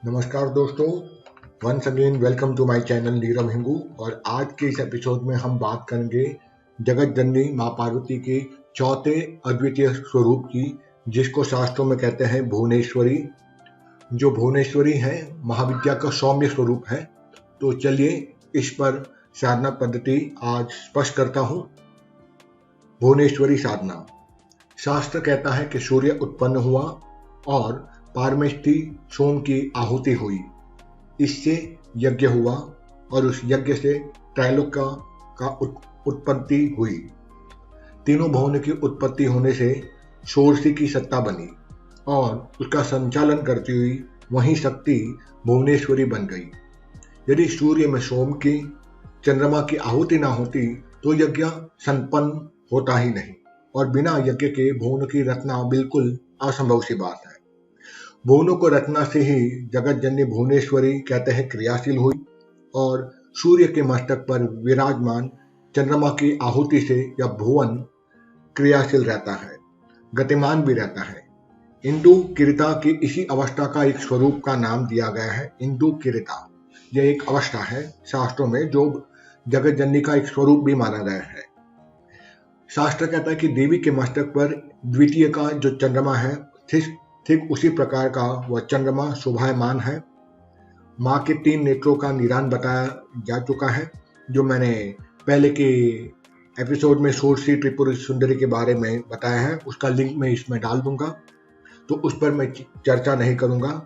नमस्कार दोस्तों, once again welcome to my channel Neerav Hingu. और आज के इस एपिसोड में हम बात करेंगे जगत जननी माँ पार्वती के चौथे अद्वितीय स्वरूप की, जिसको शास्त्रों में कहते हैं भुवनेश्वरी। जो भुवनेश्वरी है महाविद्या का सौम्य स्वरूप है। तो चलिए इस पर साधना पद्धति आज स्पष्ट करता हूँ। भुवनेश्वरी साधना। शास्त्र कहता है कि सूर्य उत्पन्न हुआ और पारमेष्ठी सोम की आहुति हुई, इससे यज्ञ हुआ और उस यज्ञ से त्रैलोक का उत्पत्ति हुई। तीनों भुवन की उत्पत्ति होने से षोडशी की सत्ता बनी और उसका संचालन करती हुई वही शक्ति भुवनेश्वरी बन गई। यदि सूर्य में सोम की, चंद्रमा की आहुति ना होती तो यज्ञ संपन्न होता ही नहीं, और बिना यज्ञ के भुवन की रचना बिल्कुल असंभव सी बात है। भुवनों को रचना से ही जगत जननी भुवनेश्वरी कहते हैं क्रियाशील हुई, और सूर्य के मस्तक पर विराजमान चंद्रमा की आहुति से यह भुवन क्रियाशील रहता है, गतिमान भी रहता है। इंदु किरिता की इसी अवस्था का एक स्वरूप का नाम दिया गया है, इंदु किरिता। यह एक अवस्था है शास्त्रों में जो जगत जननी का एक स्वरूप भी माना गया है। शास्त्र कहता है कि देवी के मस्तक पर द्वितीय का जो चंद्रमा है ठीक उसी प्रकार का वह चंद्रमा शोभायमान है। माँ के 3 नेत्रों का निदान बताया जा चुका है, जो मैंने पहले के एपिसोड में षोडशी त्रिपुर सुंदरी के बारे में बताया है। उसका लिंक मैं इसमें डाल दूंगा, तो उस पर मैं चर्चा नहीं करूंगा।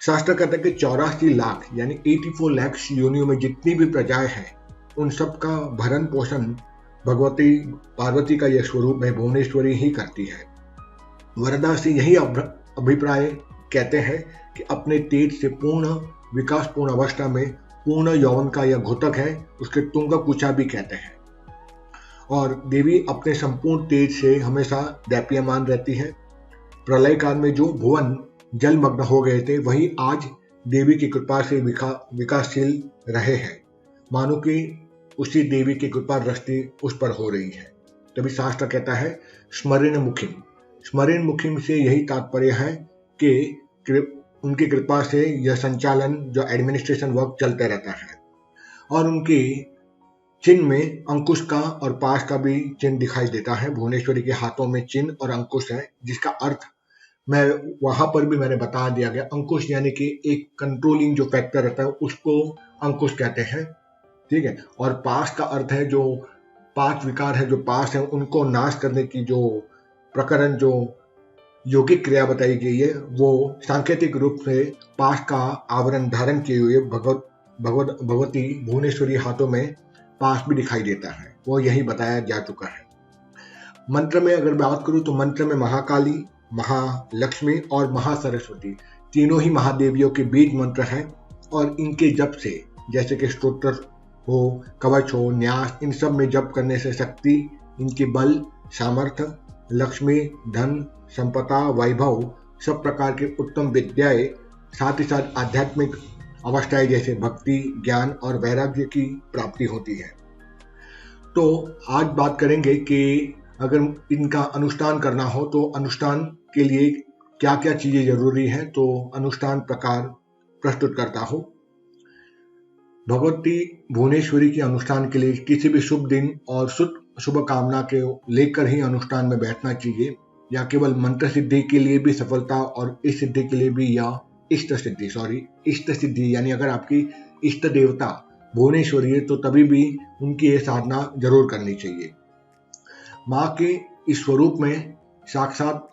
शास्त्र कहता है कि 84 लाख यानी 84 लाख योनियों में जितनी भी प्रजाएं हैं, उन सब का भरण पोषण भगवती पार्वती का यह स्वरूप है भुवनेश्वरी ही करती है। वरदा से यही अभिप्राय कहते हैं कि अपने तेज से पूर्ण विकासपूर्ण अवस्था में पूर्ण यौवन का यह घोतक है, उसके तुंग कुचा भी कहते हैं। और देवी अपने संपूर्ण तेज से हमेशा दैप्यमान रहती है। प्रलय काल में जो भुवन जलमग्न हो गए थे, वही आज देवी की कृपा से विकासशील रहे हैं, मानो कि उसी देवी की कृपा दृष्टि उस पर हो रही है। तभी शास्त्र कहता है स्मरण मुखिम। स्मरण मुखिम से यही तात्पर्य है कि उनकी कृपा से यह संचालन, जो एडमिनिस्ट्रेशन वर्क चलता रहता है। और उनकी चिन्ह में अंकुश का और पाश का भी चिन्ह दिखाई देता है। भुवनेश्वरी के हाथों में चिन्ह और अंकुश है, जिसका अर्थ मैं वहां पर भी मैंने बता दिया गया। अंकुश यानी कि एक कंट्रोलिंग जो फैक्टर रहता है, उसको अंकुश कहते हैं, ठीक है। और पाश का अर्थ है जो 5 विकार है, जो पाश है, उनको नाश करने की जो प्रकरण, जो योगिक क्रिया बताई गई है, वो सांकेतिक रूप से पाश का आवरण धारण किए हुए भगवती भुवनेश्वरी हाथों में पाश भी दिखाई देता है। वो यही बताया जा चुका है। मंत्र में अगर बात करूं तो मंत्र में महाकाली, महालक्ष्मी और महासरस्वती तीनों ही महादेवियों के बीज मंत्र हैं, और इनके जप से, जैसे कि स्तोत्र हो, कवच हो, न्यास, इन सब में जप करने से शक्ति, इनकी बल, सामर्थ्य, लक्ष्मी, धन, संपदा, वैभव, सब प्रकार के उत्तम विद्याएं, साथ ही साथ आध्यात्मिक अवस्थाएं जैसे भक्ति, ज्ञान और वैराग्य की प्राप्ति होती है। तो आज बात करेंगे कि अगर इनका अनुष्ठान करना हो तो अनुष्ठान के लिए क्या क्या चीजें जरूरी हैं। तो अनुष्ठान प्रकार प्रस्तुत करता हूँ। भगवती भुवनेश्वरी के अनुष्ठान के लिए किसी भी शुभ दिन और शुभ कामना के लेकर ही अनुष्ठान में बैठना चाहिए, या केवल मंत्र सिद्धि के लिए भी सफलता और इष्ट सिद्धि के लिए भी, या इष्ट सिद्धि यानी अगर आपकी इष्ट देवता भुवनेश्वरी है तो तभी भी उनकी ये साधना जरूर करनी चाहिए। माँ के इस स्वरूप में साक्षात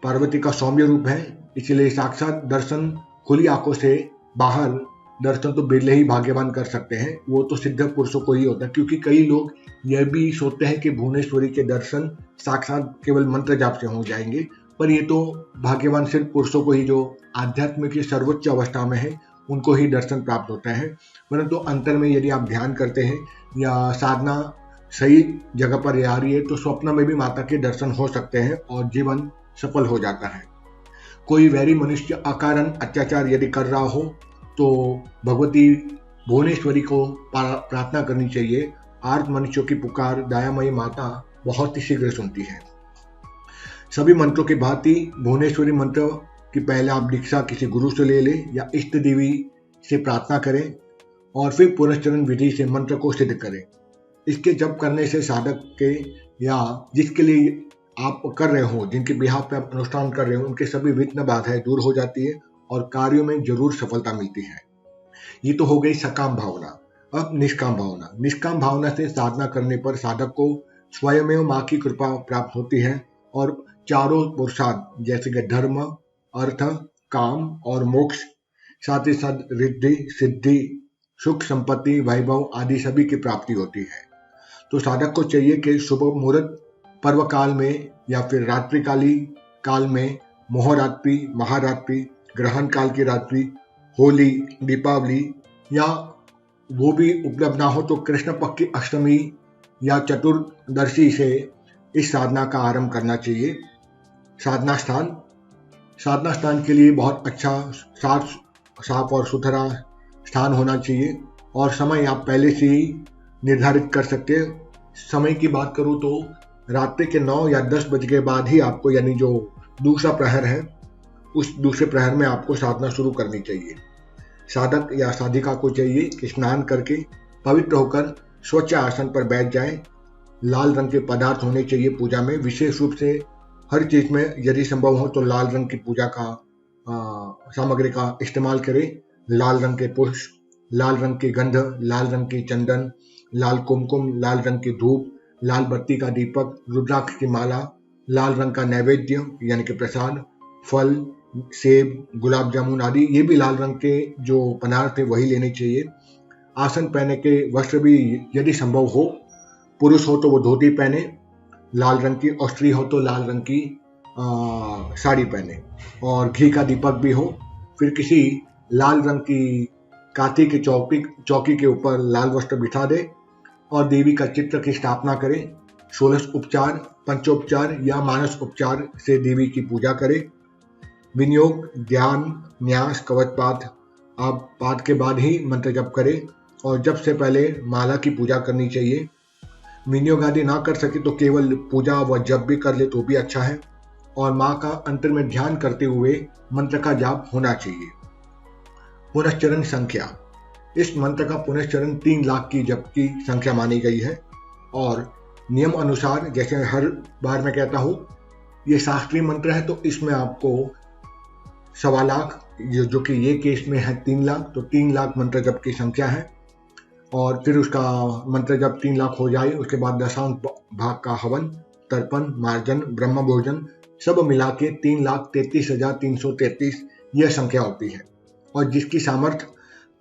पार्वती का सौम्य रूप है, इसलिए साक्षात दर्शन खुली आंखों से बाहर दर्शन तो बिरले ही भाग्यवान कर सकते हैं। वो तो सिद्ध पुरुषों को ही होता है, क्योंकि कई लोग यह भी सोचते हैं कि भुवनेश्वरी के दर्शन साक्षात केवल मंत्र जाप से हो जाएंगे, पर ये तो भाग्यवान सिर्फ पुरुषों को ही, जो आध्यात्म की सर्वोच्च अवस्था में है, उनको ही दर्शन प्राप्त होता है। परंतु अंतर में यदि आप ध्यान करते हैं या साधना सही जगह पर आ रही है तो स्वप्न में भी माता के दर्शन हो सकते हैं और जीवन सफल हो जाता है। कोई वैरी मनुष्य अकारण अत्याचार यदि कर रहा हो तो भगवती भुवनेश्वरी को प्रार्थना करनी चाहिए। आर्त मनुष्यों की पुकार दयामयी माता बहुत ही शीघ्र सुनती है। सभी मंत्रों की भांति भुवनेश्वरी मंत्र कि पहले आप दीक्षा किसी गुरु से ले लें या इष्ट देवी से प्रार्थना करें और फिर पुनश्चरण विधि से मंत्र को सिद्ध करें। इसके जप करने से साधक के या जिसके लिए आप कर रहे हो, जिनके बिहाफ पे आप अनुष्ठान कर रहे हो, उनके सभी विघ्न बाधाएं दूर हो जाती है और कार्यों में जरूर सफलता मिलती है। ये तो हो गई सकाम भावना। अब निष्काम भावना। निष्काम भावना से साधना करने पर साधक को स्वयमेव माँ की कृपा प्राप्त होती है और चारों पुरुषार्थ जैसे कि धर्म, अर्थ, काम और मोक्ष, साथ ही साथ रिद्धि, सिद्धि, सुख, संपत्ति, वैभव आदि सभी की प्राप्ति होती है। तो साधक को चाहिए कि शुभ मुहूर्त पर्व काल में या फिर रात्रिकाली काल में, मोहरात्रि, महारात्रि, ग्रहण काल की रात्रि, होली, दीपावली या वो भी उपलब्ध ना हो तो कृष्ण पक्ष की अष्टमी या चतुर्दशी से इस साधना का आरंभ करना चाहिए। साधना स्थान के लिए बहुत अच्छा साफ और सुथरा स्थान होना चाहिए और समय आप पहले से ही निर्धारित कर सकते हैं। समय की बात करूं तो रात्रि के 9 या 10 बजे के बाद ही आपको, यानी जो दूसरा प्रहर है, उस दूसरे प्रहर में आपको साधना शुरू करनी चाहिए। साधक या साधिका को चाहिए कि स्नान करके पवित्र होकर स्वच्छ आसन पर बैठ जाएं। लाल रंग के पदार्थ होने चाहिए पूजा में, विशेष रूप से हर चीज में यदि संभव हो तो लाल रंग की पूजा का सामग्री का इस्तेमाल करें। लाल रंग के पुष्प, लाल रंग की गंध, लाल रंग की चंदन, लाल कुमकुम, लाल रंग की धूप, लाल बत्ती का दीपक, रुद्राक्ष की माला, लाल रंग का नैवेद्य यानी कि प्रसाद, फल, सेब, गुलाब जामुन आदि, ये भी लाल रंग के जो पदार्थ है वही लेने चाहिए। आसन पहने के वस्त्र भी यदि संभव हो, पुरुष हो तो वो धोती पहने लाल रंग की, और स्त्री हो तो लाल रंग की साड़ी पहने, और घी का दीपक भी हो। फिर किसी लाल रंग की कांटे की चौकी के ऊपर लाल वस्त्र बिछा दे और देवी का चित्र की स्थापना करें। 16 उपचार, पंचोपचार या मानस उपचार से देवी की पूजा करें। विनियोग, ध्यान, न्यास, कवच पाठ के बाद ही मंत्र जप करें और जप से पहले माला की पूजा करनी चाहिए। विनियोग आदि ना कर सके तो केवल पूजा व जप भी कर ले तो भी अच्छा है, और माँ का अंतर में ध्यान करते हुए मंत्र का जाप होना चाहिए। पुनश्चरण संख्या। इस मंत्र का पुनश्चरण 3 लाख की जप की संख्या मानी गई है और नियम अनुसार, जैसे हर बार मैं कहता हूँ, ये शास्त्रीय मंत्र है तो इसमें आपको 1.25 लाख, जो कि ये केस में है 3 लाख, तो 3 लाख मंत्र जप की संख्या है। और फिर उसका मंत्र जब 3 लाख हो जाए उसके बाद दशांश भाग का हवन, तर्पण, मार्जन, ब्रह्म भोजन सब मिला के 3,33,333 यह संख्या होती है। और जिसकी सामर्थ्य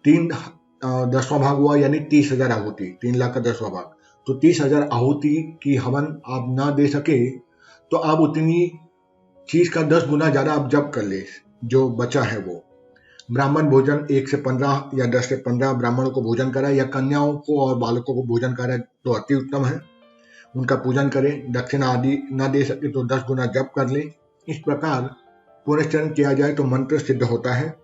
3/10वां भाग हुआ, यानी 30,000 आहुति, 3 लाख का 10वां भाग, तो 30,000 आहुति की हवन आप ना दे सके तो आप उतनी चीज का 10 गुना ज्यादा आप जप कर ले, जो बचा है वो। ब्राह्मण भोजन 1 से 15 या 10 से 15 ब्राह्मणों को भोजन कराए या कन्याओं को और बालकों को भोजन कराए तो अति उत्तम है। उनका पूजन करें। दक्षिणा आदि ना दे सके तो 10 गुना जप कर ले। इस प्रकार पुनश्चरण किया जाए तो मंत्र सिद्ध होता है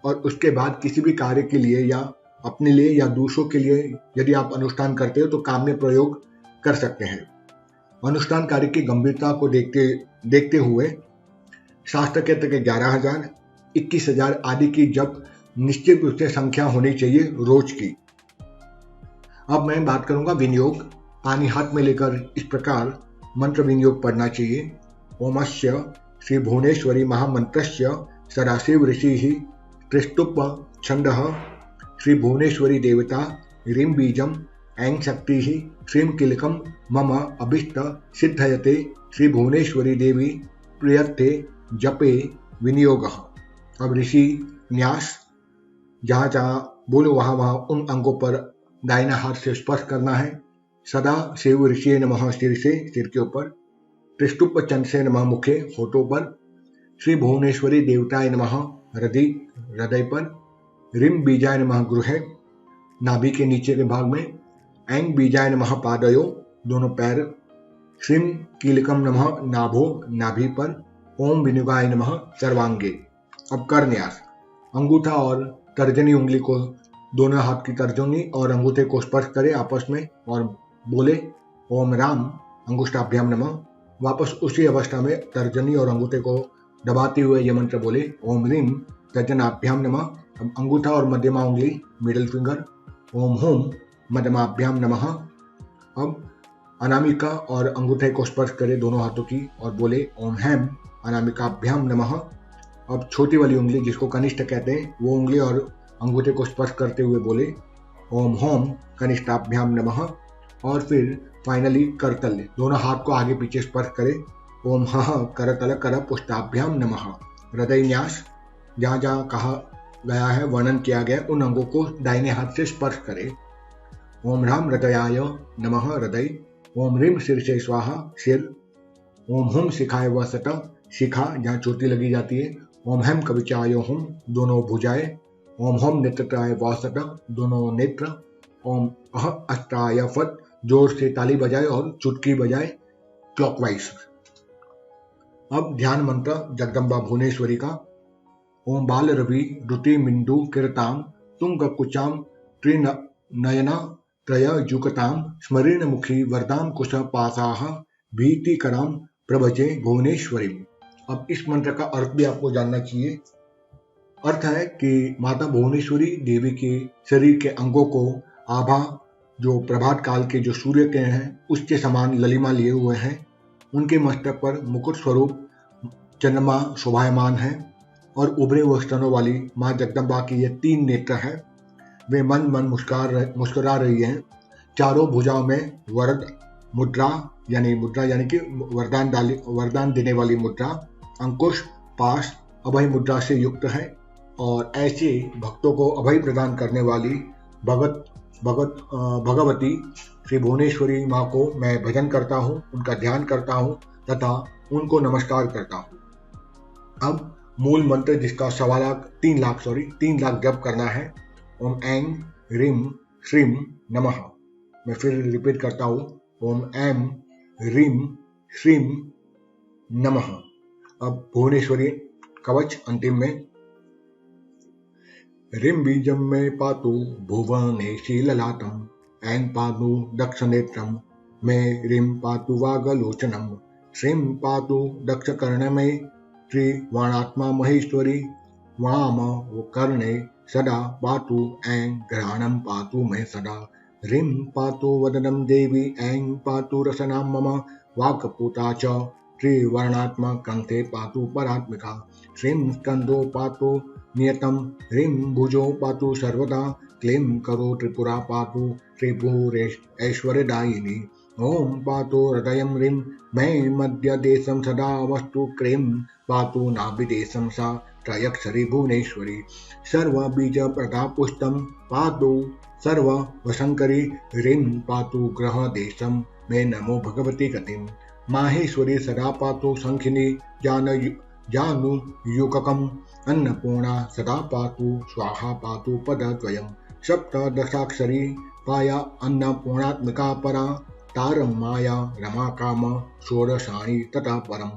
और उसके बाद किसी भी कार्य के लिए या अपने लिए या दूसरों के लिए यदि आप अनुष्ठान करते हो तो काम में प्रयोग कर सकते हैं। अनुष्ठान कार्य की गंभीरता को देखते हुए शास्त्र कहते हैं 11,000, 21,000 आदि की जब निश्चित रूप से संख्या होनी चाहिए रोज की। अब मैं बात करूंगा विनियोग। पानी हाथ में लेकर इस प्रकार मंत्र विनियोग पढ़ना चाहिए। ओमस्य श्री भुवनेश्वरी महामंत्रस्य सदाशिव ऋषि त्रिस्तुप छंद श्री भुवनेश्वरी देवता ह्रीं बीजम ऐं शक्ति श्रीं किलकम मम अभिष्ट सिद्धयते श्री भुवनेश्वरी देवी प्रियर्थे जपे विनियोग। अब ऋषि न्यास, जहाँ जहाँ बोलो वहाँ वहाँ उन अंगों पर दाहिना हाथ से स्पर्श करना है। सदा शिव ऋषि नमः सिर से, सिर के ऊपर। त्रिस्तुप चंद से नमः मुखे, होठों पर। श्री भुवनेश्वरी देवताय नमः हृदय पर। ह्रीं बीजाय नमः गृहे, नाभि के नीचे के भाग में। ऐं बीजाय नमः पादयो, दोनों पैर। श्रीं कीलकम नमः नाभो, नाभि पर। ओम विनियोगाय नमः सर्वांगे। अब कर न्यास। अंगूठा और तर्जनी उंगली को, दोनों हाथ की तर्जनी और अंगूठे को स्पर्श करें आपस में और बोले ओम राम अंगुष्ठाभ्याम नमः। वापस उसी अवस्था में तर्जनी और अंगूठे को दबाते हुए ये मंत्र बोले, ओम ह्रीम तर्जनाभ्याम नमः। अब अंगूठा और मध्यमा उंगली मिडिल फिंगर, ओम हुम मध्यमाभ्याम नमः। अब अनामिका और अंगूठे को स्पर्श करें दोनों हाथों की और बोले, ओम हैम अनामिकाभ्याम नमः। अब छोटी वाली उंगली जिसको कनिष्ठ कहते हैं वो उंगली और अंगूठे को स्पर्श करते हुए बोले, ओम होम कनिष्ठाभ्याम नमः। और फिर फाइनली करतल, दोनों हाथ को आगे पीछे स्पर्श करें, ओम हः करतल कर पुष्टाभ्याम नमः। हृदय न्यास, जहाँ जहाँ कहा गया है, वर्णन किया गया, उन अंगों को दाहिने हाथ से स्पर्श करें। ओम राम हृदयाय नमः हृदय, ओम ह्रीम शीर्षे स्वाहा सिर, ओम हुम शिखाय वसत शिखा जहाँ चोटी लगी जाती है, ओम हेम कविचाय हुम दोनों भुजाएं, ओम होम नेत्रत्राय वसत दोनों नेत्र, ओम अह अष्टाय फट जोर से ताली बजाए और चुटकी बजाए क्लॉकवाइज। अब ध्यान मंत्र जगदम्बा भुवनेश्वरी का, ओम बाल रवि रुति मिंदु किरताम तुंग कुचाम त्रिनयना त्रय जुकताम स्मरीण मुखी वरदाम कुश पासाह भीतिकराम प्रभजे भुवनेश्वरी। अब इस मंत्र का अर्थ भी आपको जानना चाहिए। अर्थ है कि माता भुवनेश्वरी देवी के शरीर के अंगों को आभा, जो प्रभात काल के जो सूर्य किरण हैं उसके समान ललिमा लिए हुए हैं। उनके मस्तक पर मुकुट स्वरूप चंद्रमा शोभायमान है और उभरे हुए स्तनों वाली माँ जगदम्बा की ये 3 नेत्र है। वे मन मन मुस्कुरा रही हैं। चारों भुजाओं में वरद मुद्रा यानी कि वरदान देने वाली मुद्रा, अंकुश पाश अभय मुद्रा से युक्त है। और ऐसे भक्तों को अभय प्रदान करने वाली भगवती श्री भुवनेश्वरी माँ को मैं भजन करता हूँ, उनका ध्यान करता हूँ तथा उनको नमस्कार करता हूँ। अब मूल मंत्र जिसका 3 लाख जप करना है, ओम ऐं ह्रीं श्रीं नमः। मैं फिर रिपीट करता हूँ, ओम ऐं ह्रीं श्रीं नमः। अब भुवनेश्वरी कवच अंतिम में, ह्रीं बीजं मे पातु भुवनेशी ललाटं, ऐं पातु दक्षनेत्रं मे ह्रीं पातु वागलोचनं, श्रीं पातु दक्षकर्णमे त्रिवाणात्मा महेश्वरी, वाम कर्णे सदा पातु ऐं घ्राणं पातु मे सदा, ह्रीं पातु वदनं देवी ऐं पातु रसनां मम, वाक्पूता च त्रिवर्णात्मा कंठे पातु परात्मिका, श्रीं स्कंदो पातु नियतं, ह्रीं भुजो पातु सर्वदा, क्लीं करो त्रिपुरा पातु त्रिपुरेश ऐश्वर्यदायिनी, ओम पातु हृदयं ह्रीं मे मध्य देशं सदा वस्तु, क्लीं पातु नाभिदेशं सा त्रयक्षरी भुवनेश्वरी, सर्वबीज प्रदापुष्टं पातु सर्ववशंकरी, ह्रीं पातु ग्रह देशं मे नमो भगवती गतिं, माहेश्वरी सदा पातु शंखिनी जानुयुगकम्, अन्नपूर्णा सदा पातु स्वाहा पातु पदद्वयं, सप्तदशाक्षरी पाया अन्नपूर्णात्मिका परा, तारं माया रमा काम षोडशाणी तथा परम,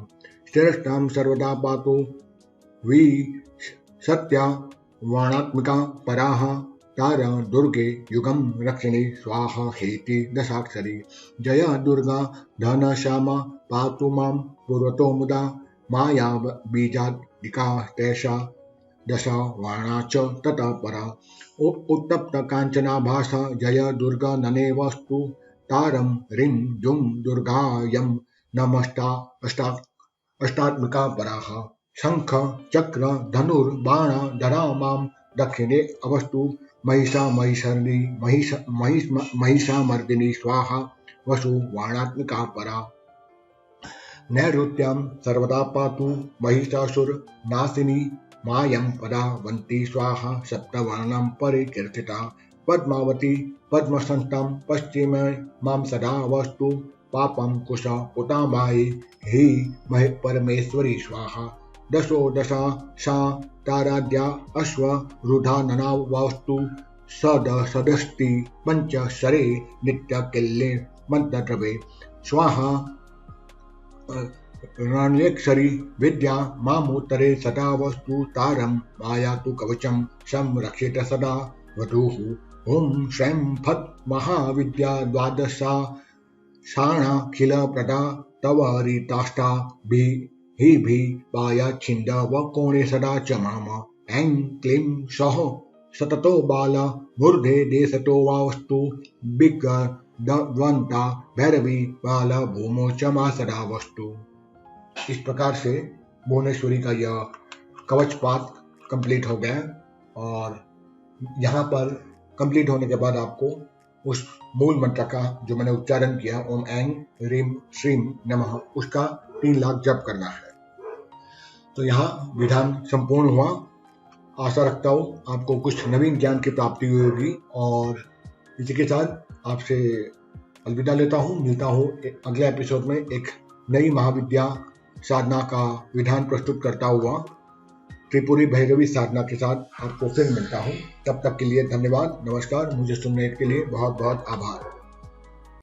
श्रेष्ठां सर्वदा पातु वि सत्या वर्णात्मिका पराः, तारा दुर्गे युगं रक्षिणी स्वाहा हेति दशाक्षरी, जया दुर्गा धन श्यामा पातु मां पूर्वतो मुदा, माया बीजादिका तैषा दशा वाणा च तथा परा, उत्तप्त कांचना भाषा जय दुर्गा नने वस्तु, तारं ह्रीं जुं दुर्गायं नमस्ता अष्टात्मिका पराः, शंख चक्र धनुर्बाण धरा मां दक्षिणे अवस्तु, महिषामर्दिनी स्वाहा वसु वाणात्मिका परा, नैऋत्यां सर्वदा पातु महिषासुर नाशिनी, मायं पदावन्ती स्वाहा सप्तवर्णं परिकीर्तिता, पद्मावती पद्मसंस्थं पश्चिमे मां सदा वस्तु, पापं कुश पुतामायी हि महे परमेश्वरी स्वाहा, दशो दशा सा ताराद्या अश्वरूढ़ा नना वस्तु, सदस्ति पंचशरे नित्यकिल्ले मंत्रद्रवे, स्वाहा रणेक्षरी विद्या मामुत्तरे सदा वस्तु, तारं मायातु कवचं संरक्षित सदा वधूः, ओम श्रैं फट् महाविद्या द्वादशा शाणाखिल प्रदा तव रीताष्टा हि भी पाया छिंद व कोणे सदा च माम ऐं क्लीं सौः सततो बाला मूर्धे देशतो वास्तु विगद्वंता भैरवी बाला भूमो च मा सदा वस्तु। इस प्रकार से भुवनेश्वरी का यह कवच पाठ कंप्लीट हो गया और यहाँ पर कंप्लीट होने के बाद आपको उस मूल मंत्र का जो मैंने उच्चारण किया ओम ऐं ह्रीं श्रीं नमः उसका 3 लाख जप करना है। तो यहाँ विधान संपूर्ण हुआ। आशा रखता हूँ आपको कुछ नवीन ज्ञान की प्राप्ति हुई होगी और इसी के साथ आपसे अलविदा लेता हूँ। मिलता हूँ अगले एपिसोड में एक नई महाविद्या साधना का विधान प्रस्तुत करता हुआ त्रिपुरी भैरवी साधना के साथ आपको फिर मिलता हूँ। तब तक के लिए धन्यवाद, नमस्कार। मुझे सुनने के लिए बहुत बहुत आभार।